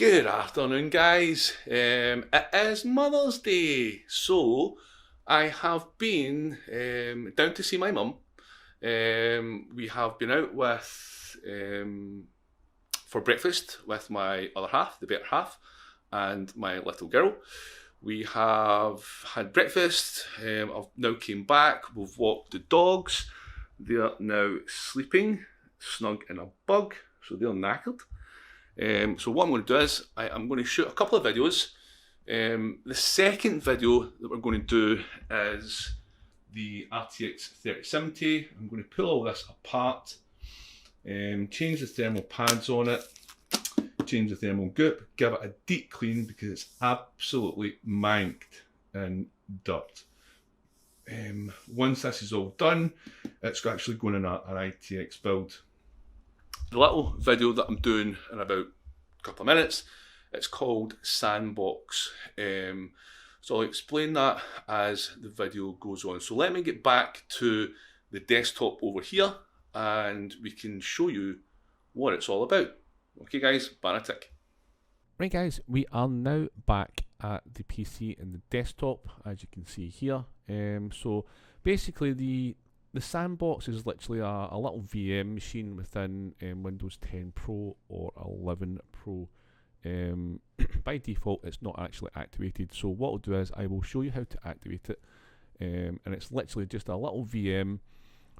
Good afternoon, guys. It is Mother's Day, so I have been down to see my mum. We have been out for breakfast with my other half, the better half, and my little girl. We have had breakfast. I've now came back. We've walked the dogs. They're now sleeping, snug in a bug, so they're knackered. So what I'm going to do is I'm going to shoot a couple of videos. The second video that we're going to do is the RTX 3070. I'm going to pull all this apart, change the thermal pads on it, change the thermal goop, give it a deep clean because it's absolutely manked in dirt. Once this is all done, it's actually going in an ITX build. The little video that I'm doing in about a couple of minutes, it's called Sandbox. So I'll explain that as the video goes on. So let me get back to the desktop over here and we can show you what it's all about. Okay guys, Banatic. Right guys, we are now back at the PC and the desktop, as you can see here. So basically the Sandbox is literally a little VM machine within Windows 10 Pro or 11 Pro. By default it's not actually activated, so what I'll do is I will show you how to activate it, and it's literally just a little VM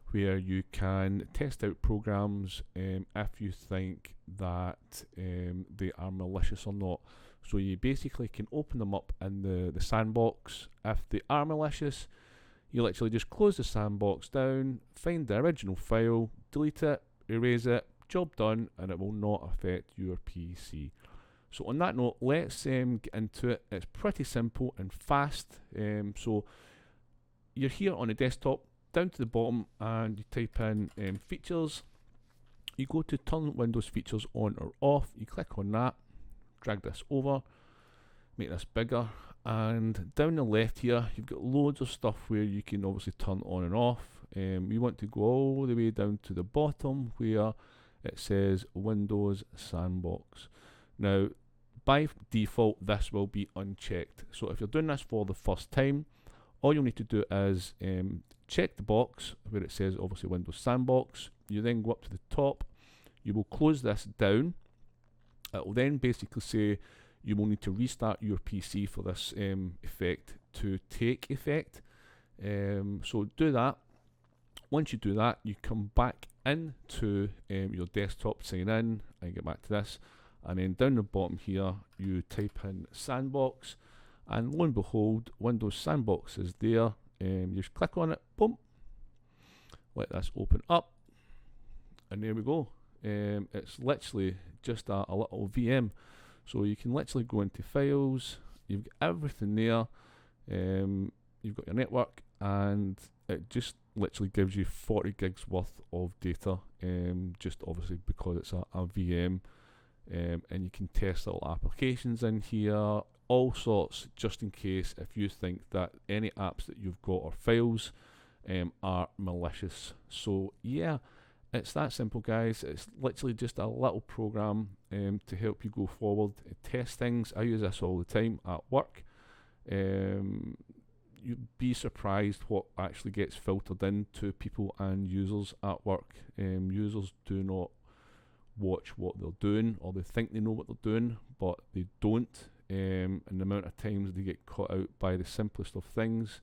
where you can test out programs if you think that they are malicious or not. So you basically can open them up in the Sandbox. If they are malicious, you literally just close the Sandbox down, find the original file, delete it, erase it, job done, and it will not affect your PC. So on that note, let's get into it. It's pretty simple and fast. So you're here on the desktop, down to the bottom, and you type in features. You go to turn Windows features on or off. You click on that, drag this over, make this bigger, and down the left here you've got loads of stuff where you can obviously turn on and off. We want to go all the way down to the bottom where it says Windows Sandbox. Now by default this will be unchecked, so if you're doing this for the first time, all you'll need to do is check the box where it says obviously Windows Sandbox. You then go up to the top, you will close this down. It will then basically say you will need to restart your PC for this effect to take effect. So do that. Once you do that, you come back into your desktop, sign in, and get back to this. And then down the bottom here, you type in Sandbox, and lo and behold, Windows Sandbox is there. You just click on it, boom, let this open up, and there we go. It's literally just a little VM. So you can literally go into files, you've got everything there, you've got your network, and it just literally gives you 40 gigs worth of data, just obviously because it's a VM, and you can test little applications in here, all sorts, just in case if you think that any apps that you've got or files are malicious. So yeah, it's that simple guys. It's literally just a little program to help you go forward, test things. I use this all the time at work. You'd be surprised what actually gets filtered into people and users at work. Users do not watch what they're doing, or they think they know what they're doing, but they don't. And the amount of times they get caught out by the simplest of things,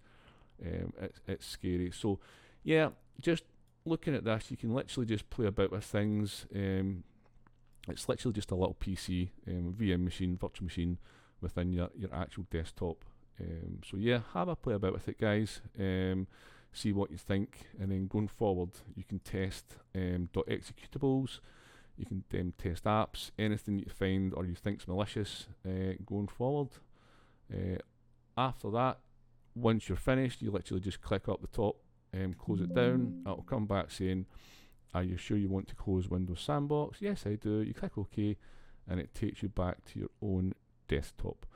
it's scary. So yeah, just looking at this, you can literally just play about with things. It's literally just a little PC, VM machine, virtual machine within your actual desktop. So yeah, have a play about with it guys, see what you think, and then going forward you can test .executables, you can test apps, anything that you find or you think's malicious going forward. After that, once you're finished, you literally just click up the top, close it down. It'll come back saying, are you sure you want to close Windows Sandbox? Yes I do. You click OK, and it takes you back to your own desktop.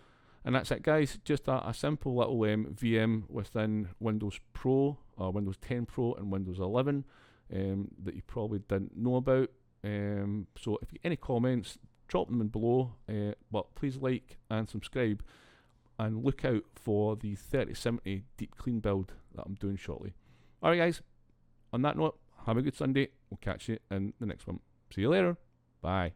And that's it guys, just a simple little VM within Windows Pro, or Windows 10 Pro and Windows 11 that you probably didn't know about. So if you have any comments, drop them in below. But please like and subscribe, and look out for the 3070 deep clean build that I'm doing shortly. Alright guys, on that note, have a good Sunday. We'll catch you in the next one. See you later. Bye.